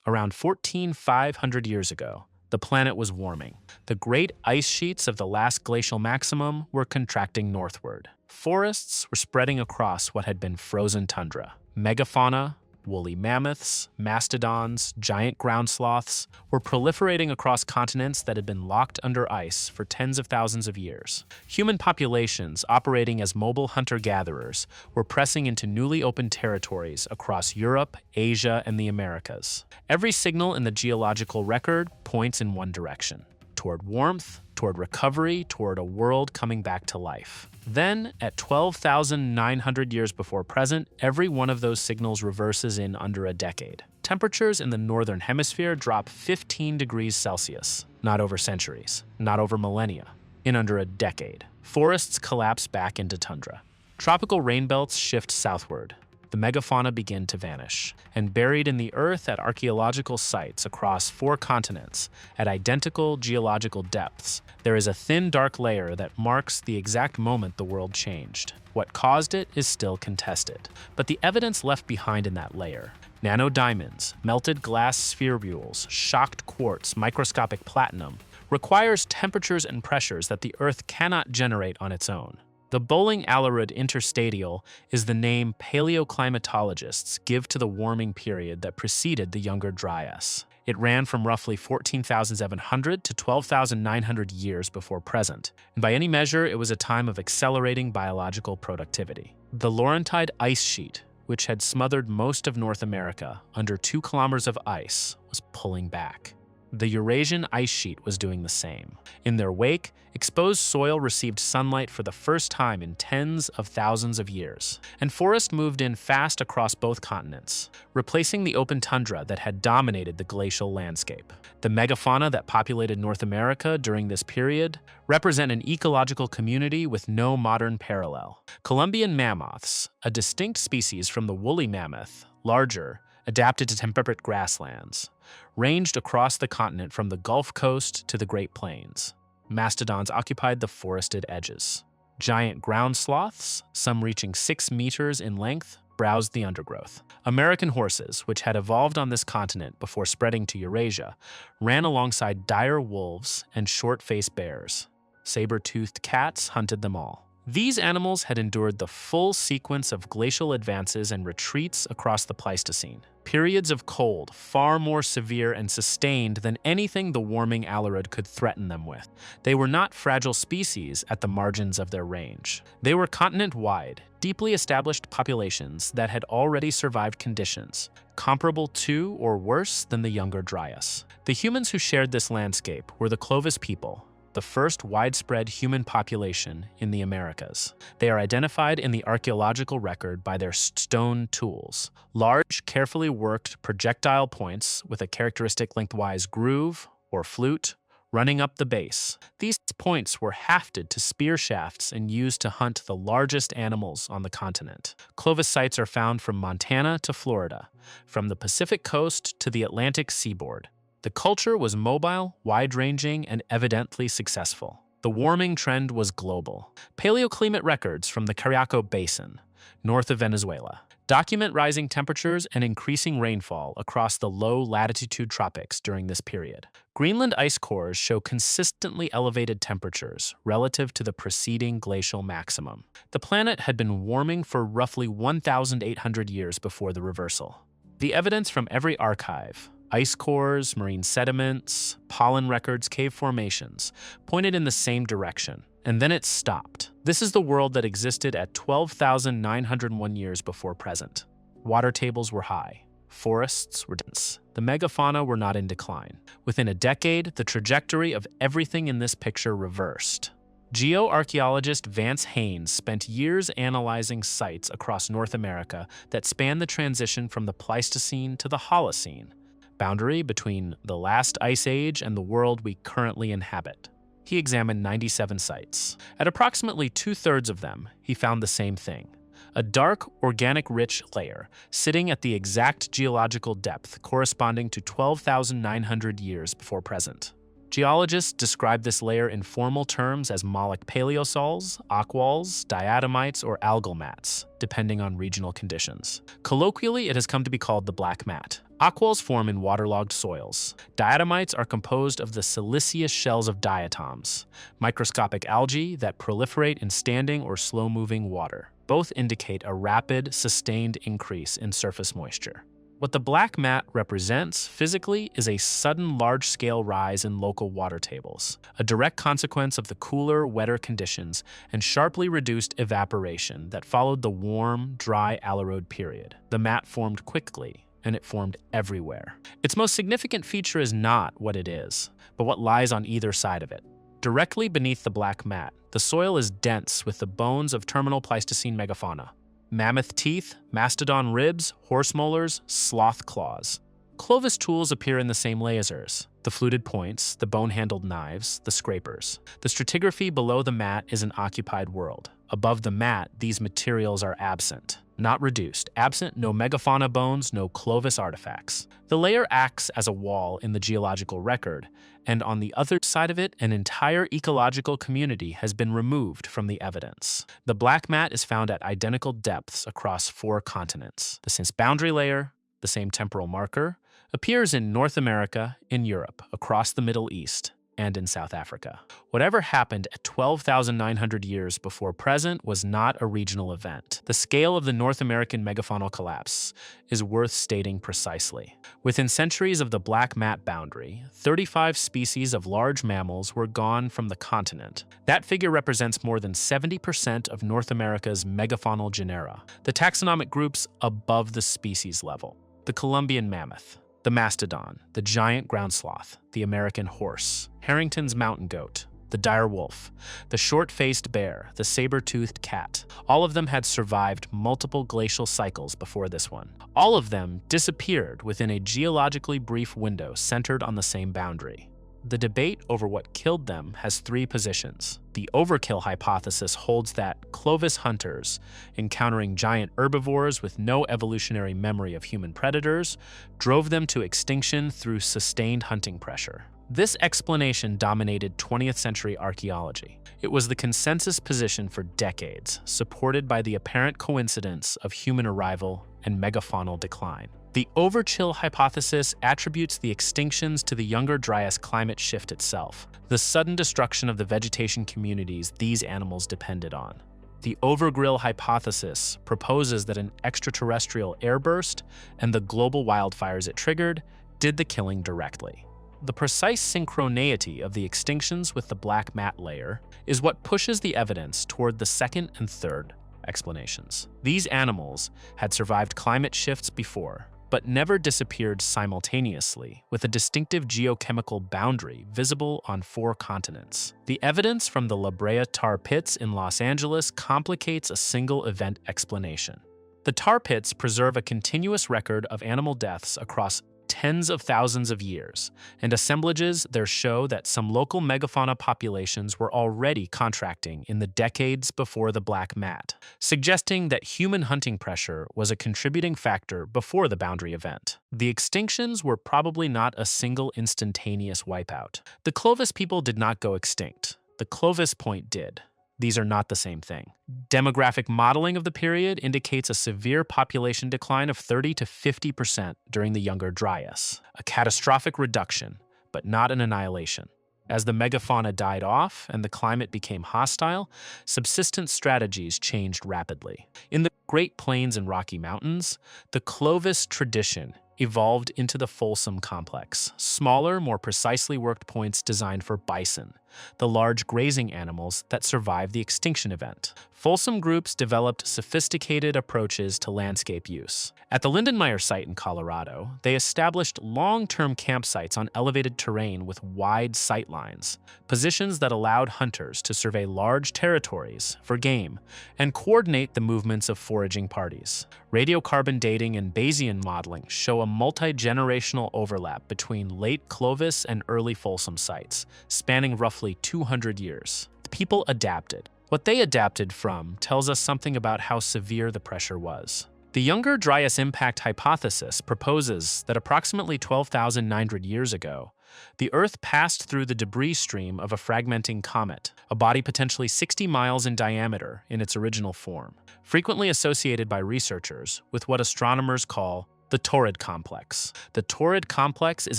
Around 14,500 years ago, the planet was warming. The great ice sheets of the last glacial maximum were contracting northward. Forests were spreading across what had been frozen tundra. Megafauna, woolly mammoths, mastodons, giant ground sloths were proliferating across continents that had been locked under ice for tens of thousands of years. Human populations, operating as mobile hunter-gatherers, were pressing into newly opened territories across Europe, Asia, and the Americas. Every signal in the geological record points in one direction: toward warmth, toward recovery, toward a world coming back to life. Then, at 12,900 years before present, every one of those signals reverses in under a decade. Temperatures in the Northern Hemisphere drop 15 degrees Celsius, not over centuries, not over millennia, in under a decade. Forests collapse back into tundra. Tropical rainbelts shift southward. The megafauna begin to vanish, and buried in the earth at archaeological sites across 4 continents, at identical geological depths, there is a thin dark layer that marks the exact moment the world changed. What caused it is still contested, but the evidence left behind in that layer, nano-diamonds, melted glass spherules, shocked quartz, microscopic platinum, requires temperatures and pressures that the earth cannot generate on its own. The Bowling-Allerud interstadial is the name paleoclimatologists give to the warming period that preceded the Younger Dryas. It ran from roughly 14,700 to 12,900 years before present, and by any measure, it was a time of accelerating biological productivity. The Laurentide ice sheet, which had smothered most of North America under 2 kilometers of ice, was pulling back. The Eurasian ice sheet was doing the same. In their wake, exposed soil received sunlight for the first time in tens of thousands of years, and forest moved in fast across both continents, replacing the open tundra that had dominated the glacial landscape. The megafauna that populated North America during this period represent an ecological community with no modern parallel. Columbian mammoths, a distinct species from the woolly mammoth, larger, adapted to temperate grasslands, ranged across the continent from the Gulf Coast to the Great Plains. Mastodons occupied the forested edges. Giant ground sloths, some reaching 6 meters in length, browsed the undergrowth. American horses, which had evolved on this continent before spreading to Eurasia, ran alongside dire wolves and short-faced bears. Saber-toothed cats hunted them all. These animals had endured the full sequence of glacial advances and retreats across the Pleistocene. Periods of cold, far more severe and sustained than anything the warming Allerud could threaten them with. They were not fragile species at the margins of their range. They were continent-wide, deeply established populations that had already survived conditions comparable to or worse than the Younger Dryas. The humans who shared this landscape were the Clovis people, the first widespread human population in the Americas. They are identified in the archaeological record by their stone tools, large, carefully worked projectile points with a characteristic lengthwise groove or flute running up the base. These points were hafted to spear shafts and used to hunt the largest animals on the continent. Clovis sites are found from Montana to Florida, from the Pacific coast to the Atlantic seaboard. The culture was mobile, wide-ranging, and evidently successful. The warming trend was global. Paleoclimate records from the Cariaco Basin, north of Venezuela, document rising temperatures and increasing rainfall across the low-latitude tropics during this period. Greenland ice cores show consistently elevated temperatures relative to the preceding glacial maximum. The planet had been warming for roughly 1,800 years before the reversal. The evidence from every archive, ice cores, marine sediments, pollen records, cave formations, pointed in the same direction, and then it stopped. This is the world that existed at 12,901 years before present. Water tables were high. Forests were dense. The megafauna were not in decline. Within a decade, the trajectory of everything in this picture reversed. Geoarchaeologist Vance Haynes spent years analyzing sites across North America that span the transition from the Pleistocene to the Holocene, boundary between the last ice age and the world we currently inhabit. He examined 97 sites. At approximately 2/3 of them, he found the same thing: a dark, organic-rich layer sitting at the exact geological depth corresponding to 12,900 years before present. Geologists describe this layer in formal terms as molic paleosols, aquols, diatomites, or algal mats, depending on regional conditions. Colloquially, it has come to be called the black mat. Aquals form in waterlogged soils. Diatomites are composed of the siliceous shells of diatoms, microscopic algae that proliferate in standing or slow-moving water. Both indicate a rapid, sustained increase in surface moisture. What the black mat represents physically is a sudden large-scale rise in local water tables, a direct consequence of the cooler, wetter conditions and sharply reduced evaporation that followed the warm, dry Alarode period. The mat formed quickly, and it formed everywhere. Its most significant feature is not what it is, but what lies on either side of it. Directly beneath the black mat, the soil is dense with the bones of terminal Pleistocene megafauna. Mammoth teeth, mastodon ribs, horse molars, sloth claws. Clovis tools appear in the same lasers: the fluted points, the bone-handled knives, the scrapers. The stratigraphy below the mat is an occupied world. Above the mat, these materials are absent, not reduced. Absent, no megafauna bones, no Clovis artifacts. The layer acts as a wall in the geological record, and on the other side of it, an entire ecological community has been removed from the evidence. The black mat is found at identical depths across 4 continents. The same boundary layer, the same temporal marker, appears in North America, in Europe, across the Middle East, and in South Africa. Whatever happened at 12,900 years before present was not a regional event. The scale of the North American megafaunal collapse is worth stating precisely. Within centuries of the black mat boundary, 35 species of large mammals were gone from the continent. That figure represents more than 70% of North America's megafaunal genera, the taxonomic groups above the species level: the Columbian mammoth, the mastodon, the giant ground sloth, the American horse, Harrington's mountain goat, the dire wolf, the short-faced bear, the saber-toothed cat. All of them had survived multiple glacial cycles before this one. All of them disappeared within a geologically brief window centered on the same boundary. The debate over what killed them has 3 positions. The overkill hypothesis holds that Clovis hunters, encountering giant herbivores with no evolutionary memory of human predators, drove them to extinction through sustained hunting pressure. This explanation dominated 20th century archaeology. It was the consensus position for decades, supported by the apparent coincidence of human arrival and megafaunal decline. The overkill hypothesis attributes the extinctions to the Younger Dryas climate shift itself, the sudden destruction of the vegetation communities these animals depended on. The overkill hypothesis proposes that an extraterrestrial airburst and the global wildfires it triggered did the killing directly. The precise synchroneity of the extinctions with the black mat layer is what pushes the evidence toward the second and third explanations. These animals had survived climate shifts before, but never disappeared simultaneously with a distinctive geochemical boundary visible on 4 continents. The evidence from the La Brea tar pits in Los Angeles complicates a single event explanation. The tar pits preserve a continuous record of animal deaths across tens of thousands of years, and assemblages there show that some local megafauna populations were already contracting in the decades before the black mat, suggesting that human hunting pressure was a contributing factor before the boundary event. The extinctions were probably not a single instantaneous wipeout. The Clovis people did not go extinct. The Clovis point did. These are not the same thing. Demographic modeling of the period indicates a severe population decline of 30 to 50% during the Younger Dryas, a catastrophic reduction, but not an annihilation. As the megafauna died off and the climate became hostile, subsistence strategies changed rapidly. In the Great Plains and Rocky Mountains, the Clovis tradition evolved into the Folsom complex, smaller, more precisely worked points designed for bison, the large grazing animals that survived the extinction event. Folsom groups developed sophisticated approaches to landscape use. At the Lindenmeyer site in Colorado, they established long-term campsites on elevated terrain with wide sight lines, positions that allowed hunters to survey large territories for game and coordinate the movements of foraging parties. Radiocarbon dating and Bayesian modeling show a multi-generational overlap between late Clovis and early Folsom sites, spanning roughly 200 years. People adapted. What they adapted from tells us something about how severe the pressure was. The Younger Dryas Impact Hypothesis proposes that approximately 12,900 years ago, the Earth passed through the debris stream of a fragmenting comet, a body potentially 60 miles in diameter in its original form, frequently associated by researchers with what astronomers call The Torrid Complex. The Torrid Complex is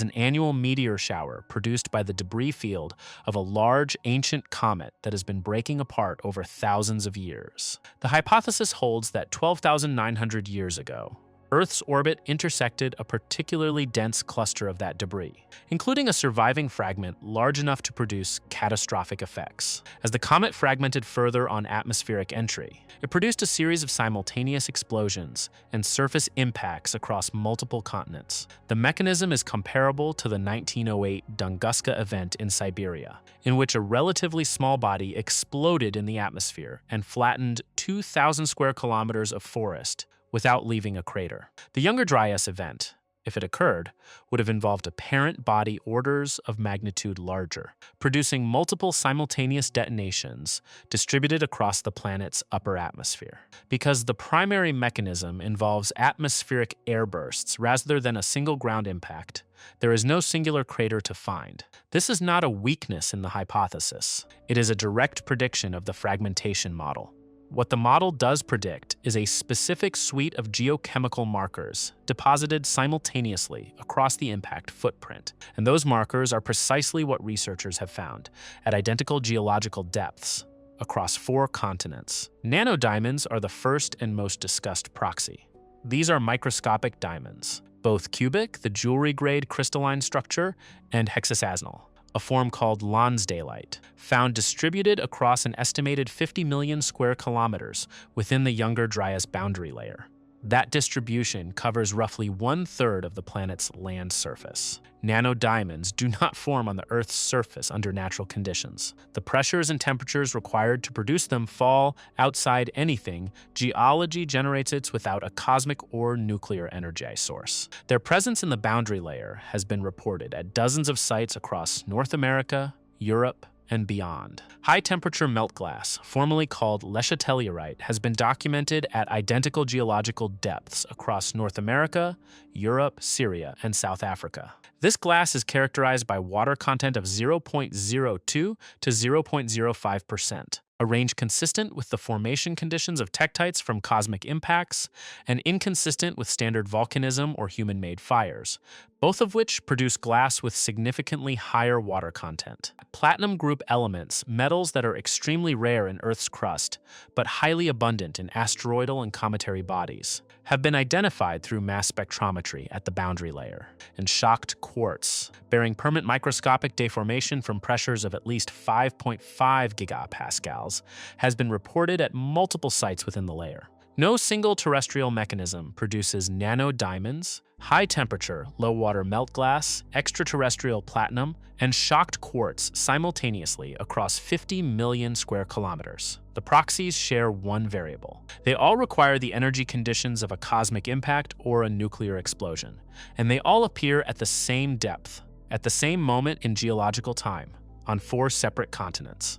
an annual meteor shower produced by the debris field of a large, ancient comet that has been breaking apart over thousands of years. The hypothesis holds that 12,900 years ago, Earth's orbit intersected a particularly dense cluster of that debris, including a surviving fragment large enough to produce catastrophic effects. As the comet fragmented further on atmospheric entry, it produced a series of simultaneous explosions and surface impacts across multiple continents. The mechanism is comparable to the 1908 Tunguska event in Siberia, in which a relatively small body exploded in the atmosphere and flattened 2,000 square kilometers of forest without leaving a crater. The Younger Dryas event, if it occurred, would have involved a parent body orders of magnitude larger, producing multiple simultaneous detonations distributed across the planet's upper atmosphere. Because the primary mechanism involves atmospheric airbursts rather than a single ground impact, there is no singular crater to find. This is not a weakness in the hypothesis. It is a direct prediction of the fragmentation model. What the model does predict is a specific suite of geochemical markers deposited simultaneously across the impact footprint, and those markers are precisely what researchers have found at identical geological depths across 4 continents. Nano-diamonds are the first and most discussed proxy. These are microscopic diamonds, both cubic, the jewelry-grade crystalline structure, and hexagonal, a form called Lonsdaleite, found distributed across an estimated 50 million square kilometers within the Younger Dryas boundary layer. That distribution covers roughly 1/3 of the planet's land surface. Nano-diamonds do not form on the Earth's surface under natural conditions. The pressures and temperatures required to produce them fall outside anything geology generates it without a cosmic or nuclear energy source. Their presence in the boundary layer has been reported at dozens of sites across North America, Europe, and beyond. High-temperature melt glass, formerly called lesha tellurite, has been documented at identical geological depths across North America, Europe, Syria, and South Africa. This glass is characterized by water content of 0.02 to 0.05%, a range consistent with the formation conditions of tektites from cosmic impacts and inconsistent with standard volcanism or human-made fires, both of which produce glass with significantly higher water content. Platinum group elements, metals that are extremely rare in Earth's crust, but highly abundant in asteroidal and cometary bodies, have been identified through mass spectrometry at the boundary layer. And shocked quartz, bearing permanent microscopic deformation from pressures of at least 5.5 gigapascals, has been reported at multiple sites within the layer. No single terrestrial mechanism produces nano-diamonds, high-temperature, low-water melt glass, extraterrestrial platinum, and shocked quartz simultaneously across 50 million square kilometers. The proxies share one variable. They all require the energy conditions of a cosmic impact or a nuclear explosion, and they all appear at the same depth, at the same moment in geological time, on 4 separate continents.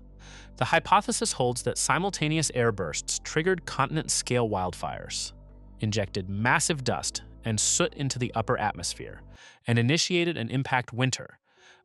The hypothesis holds that simultaneous airbursts triggered continent-scale wildfires, injected massive dust and soot into the upper atmosphere, and initiated an impact winter,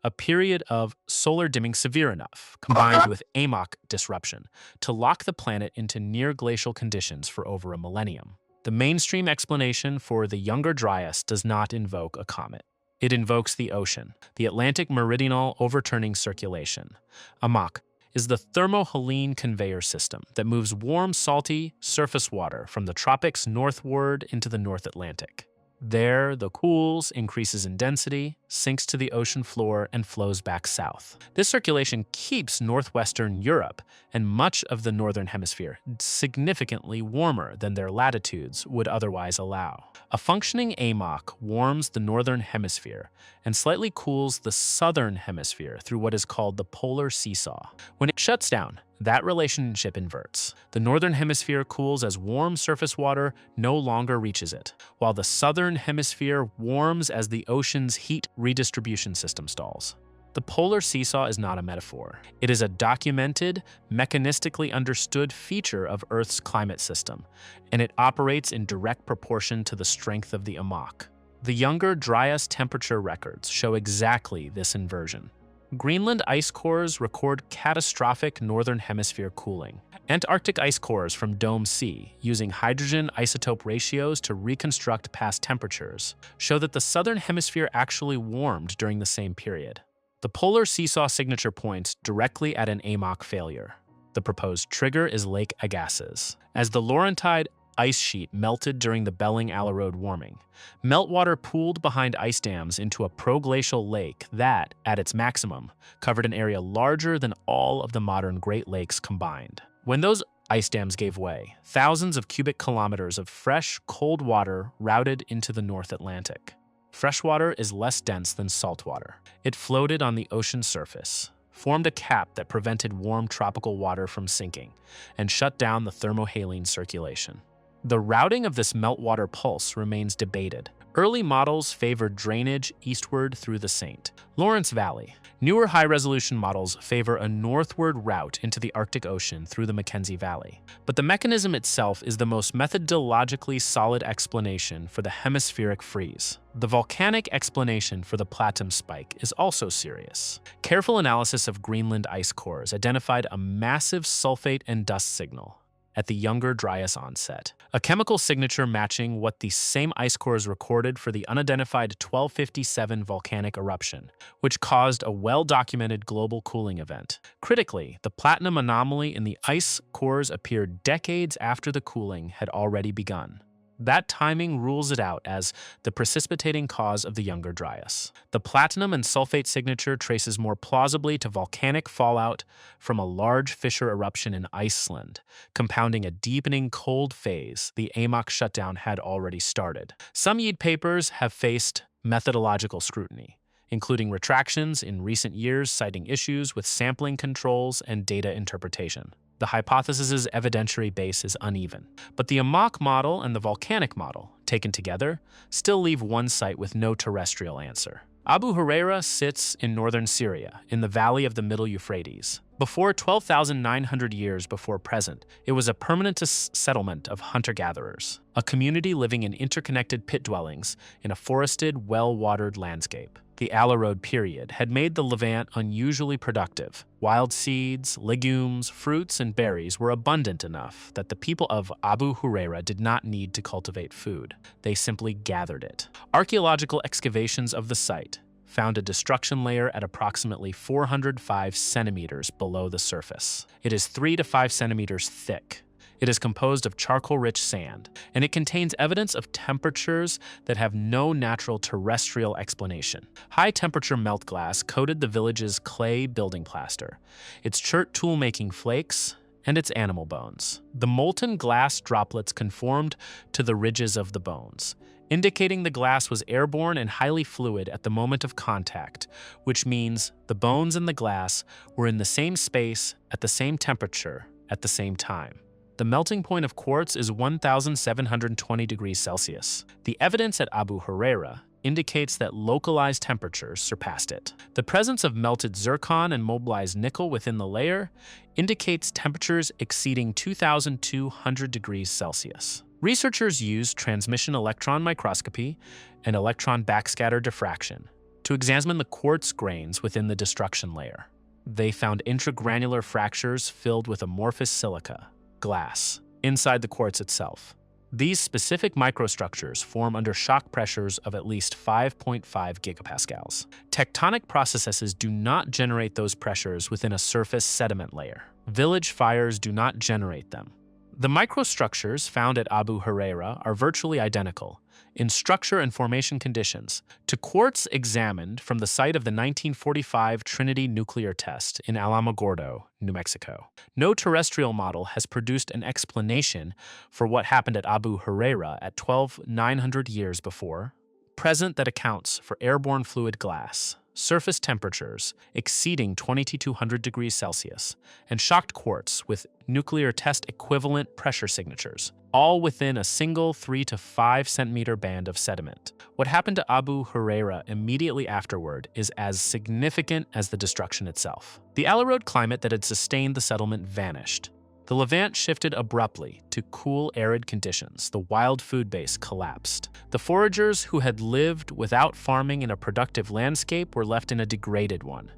a period of solar dimming severe enough, combined with AMOC disruption, to lock the planet into near-glacial conditions for over a millennium. The mainstream explanation for the Younger Dryas does not invoke a comet. It invokes the ocean, the Atlantic meridional overturning circulation. AMOC is the thermohaline conveyor system that moves warm, salty surface water from the tropics northward into the North Atlantic. There, the cools, increases in density, sinks to the ocean floor, and flows back south. This circulation keeps northwestern Europe and much of the Northern Hemisphere significantly warmer than their latitudes would otherwise allow. A functioning AMOC warms the Northern Hemisphere and slightly cools the Southern Hemisphere through what is called the polar seesaw. When it shuts down, that relationship inverts. The Northern Hemisphere cools as warm surface water no longer reaches it, while the Southern Hemisphere warms as the ocean's heat redistribution system stalls. The polar seesaw is not a metaphor. It is a documented, mechanistically understood feature of Earth's climate system, and it operates in direct proportion to the strength of the AMOC. The Younger Dryas temperature records show exactly this inversion. Greenland ice cores record catastrophic Northern Hemisphere cooling. Antarctic ice cores from Dome C, using hydrogen isotope ratios to reconstruct past temperatures, show that the Southern Hemisphere actually warmed during the same period. The polar seesaw signature points directly at an AMOC failure. The proposed trigger is Lake Agassiz. As the Laurentide ice sheet melted during the Belling-Allerode warming, meltwater pooled behind ice dams into a proglacial lake that, at its maximum, covered an area larger than all of the modern Great Lakes combined. When those ice dams gave way, thousands of cubic kilometers of fresh, cold water routed into the North Atlantic. Freshwater is less dense than saltwater. It floated on the ocean surface, formed a cap that prevented warm tropical water from sinking, and shut down the thermohaline circulation. The routing of this meltwater pulse remains debated. Early models favored drainage eastward through the St. Lawrence Valley. Newer high-resolution models favor a northward route into the Arctic Ocean through the Mackenzie Valley. But the mechanism itself is the most methodologically solid explanation for the hemispheric freeze. The volcanic explanation for the plateau spike is also serious. Careful analysis of Greenland ice cores identified a massive sulfate and dust signal at the Younger Dryas onset, a chemical signature matching what the same ice cores recorded for the unidentified 1257 volcanic eruption, which caused a well-documented global cooling event. Critically, the platinum anomaly in the ice cores appeared decades after the cooling had already begun. That timing rules it out as the precipitating cause of the Younger Dryas. The platinum and sulfate signature traces more plausibly to volcanic fallout from a large fissure eruption in Iceland, compounding a deepening cold phase the AMOC shutdown had already started. Some YEED papers have faced methodological scrutiny, including retractions in recent years citing issues with sampling controls and data interpretation. The hypothesis's evidentiary base is uneven, but the AMOC model and the volcanic model, taken together, still leave one site with no terrestrial answer. Abu Hureyra sits in northern Syria, in the valley of the Middle Euphrates. Before 12,900 years before present, it was a permanent settlement of hunter-gatherers, a community living in interconnected pit dwellings in a forested, well-watered landscape. The Allerode period had made the Levant unusually productive. Wild seeds, legumes, fruits, and berries were abundant enough that the people of Abu Hureyra did not need to cultivate food. They simply gathered it. Archaeological excavations of the site found a destruction layer at approximately 405 centimeters below the surface. It is 3 to 5 centimeters thick. It is composed of charcoal-rich sand, and it contains evidence of temperatures that have no natural terrestrial explanation. High-temperature melt glass coated the village's clay building plaster, its chert tool-making flakes, and its animal bones. The molten glass droplets conformed to the ridges of the bones, indicating the glass was airborne and highly fluid at the moment of contact, which means the bones and the glass were in the same space at the same temperature at the same time. The melting point of quartz is 1,720 degrees Celsius. The evidence at Abu Hureyra indicates that localized temperatures surpassed it. The presence of melted zircon and mobilized nickel within the layer indicates temperatures exceeding 2,200 degrees Celsius. Researchers used transmission electron microscopy and electron backscatter diffraction to examine the quartz grains within the destruction layer. They found intragranular fractures filled with amorphous silica, glass, inside the quartz itself. These specific microstructures form under shock pressures of at least 5.5 gigapascals. Tectonic processes do not generate those pressures within a surface sediment layer. Village fires do not generate them. The microstructures found at Abu Hureyra are virtually identical in structure and formation conditions to quartz examined from the site of the 1945 Trinity nuclear test in Alamogordo, New Mexico. No terrestrial model has produced an explanation for what happened at Abu Hureyra at 12,900 years before present that accounts for airborne fluid glass, surface temperatures exceeding 2,200 degrees Celsius, and shocked quartz with nuclear test equivalent pressure signatures, all within a single 3 to 5 centimeter band of sediment. What happened to Abu Hureyra immediately afterward is as significant as the destruction itself. The Allerode climate that had sustained the settlement vanished. The Levant shifted abruptly to cool, arid conditions. The wild food base collapsed. The foragers who had lived without farming in a productive landscape were left in a degraded one.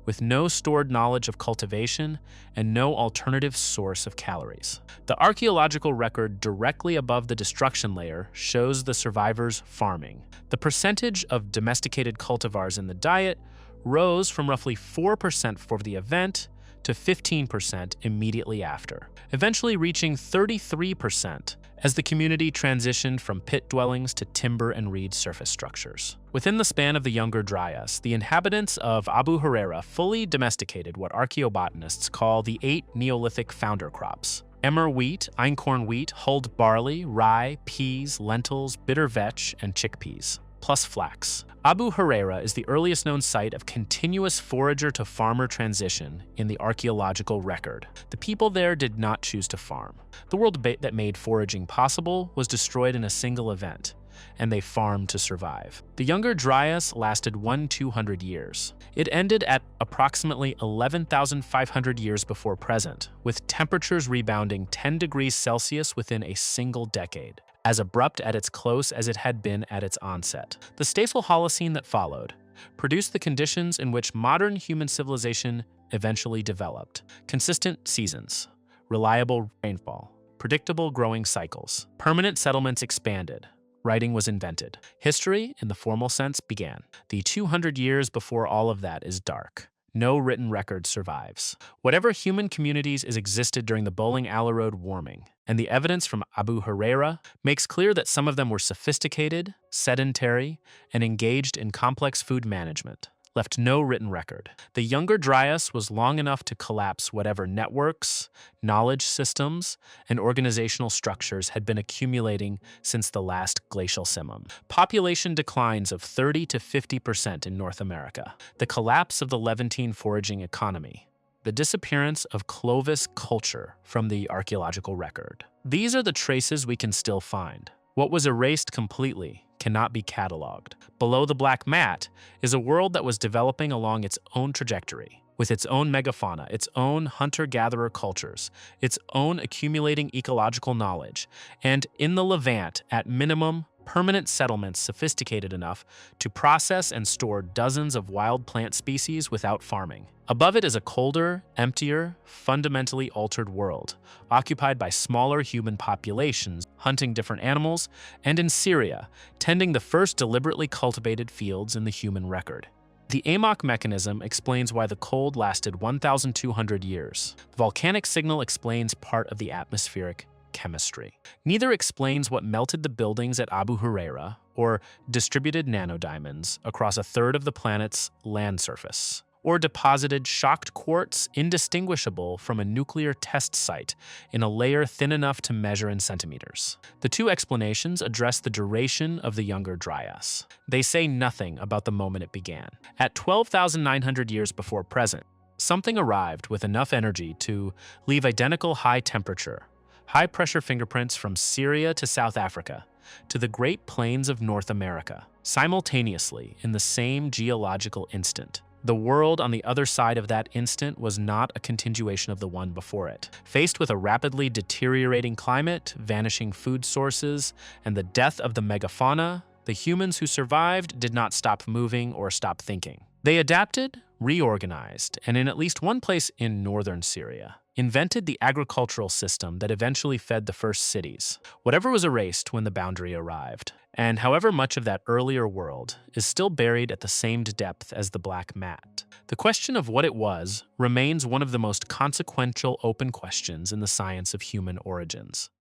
with no stored knowledge of cultivation and no alternative source of calories. The archaeological record directly above the destruction layer shows the survivors farming. The percentage of domesticated cultivars in the diet rose from roughly 4% for the event to 15% immediately after, eventually reaching 33% as the community transitioned from pit dwellings to timber and reed surface structures. Within the span of the Younger Dryas, the inhabitants of Abu Hureyra fully domesticated what archaeobotanists call the 8 Neolithic founder crops: emmer wheat, einkorn wheat, hulled barley, rye, peas, lentils, bitter vetch, and chickpeas, plus flax. Abu Hureyra is the earliest known site of continuous forager-to-farmer transition in the archaeological record. The people there did not choose to farm. The world that made foraging possible was destroyed in a single event, and they farmed to survive. The Younger Dryas lasted 200 years. It ended at approximately 11,500 years before present, with temperatures rebounding 10 degrees Celsius within a single decade, as abrupt at its close as it had been at its onset. The Stasel Holocene that followed produced the conditions in which modern human civilization eventually developed: consistent seasons, reliable rainfall, predictable growing cycles. Permanent settlements expanded. Writing was invented. History, in the formal sense, began. The 200 years before all of that is dark. No written record survives. Whatever human communities existed during the Bowling Alley Road warming, and the evidence from Abu Hureyra makes clear that some of them were sophisticated, sedentary, and engaged in complex food management, left no written record. The Younger Dryas was long enough to collapse whatever networks, knowledge systems, and organizational structures had been accumulating since the last glacial simum. Population declines of 30 to 50% in North America, the collapse of the Levantine foraging economy, the disappearance of Clovis culture from the archaeological record. These are the traces we can still find. What was erased completely cannot be cataloged. Below the black mat is a world that was developing along its own trajectory, with its own megafauna, its own hunter-gatherer cultures, its own accumulating ecological knowledge, and in the Levant, at minimum, permanent settlements sophisticated enough to process and store dozens of wild plant species without farming. Above it is a colder, emptier, fundamentally altered world, occupied by smaller human populations, hunting different animals, and in Syria, tending the first deliberately cultivated fields in the human record. The AMOC mechanism explains why the cold lasted 1,200 years. The volcanic signal explains part of the atmospheric chemistry. Neither explains what melted the buildings at Abu Hureyra or distributed nano-diamonds across a third of the planet's land surface, or deposited shocked quartz indistinguishable from a nuclear test site in a layer thin enough to measure in centimeters. The two explanations address the duration of the Younger Dryas. They say nothing about the moment it began. At 12,900 years before present, something arrived with enough energy to leave identical high-pressure fingerprints from Syria to South Africa to the Great Plains of North America, simultaneously in the same geological instant. The world on the other side of that instant was not a continuation of the one before it. Faced with a rapidly deteriorating climate, vanishing food sources, and the death of the megafauna, the humans who survived did not stop moving or stop thinking. They adapted, reorganized, and in at least one place in northern Syria, invented the agricultural system that eventually fed the first cities. Whatever was erased when the boundary arrived, and however much of that earlier world is still buried at the same depth as the black mat. The question of what it was remains one of the most consequential open questions in the science of human origins.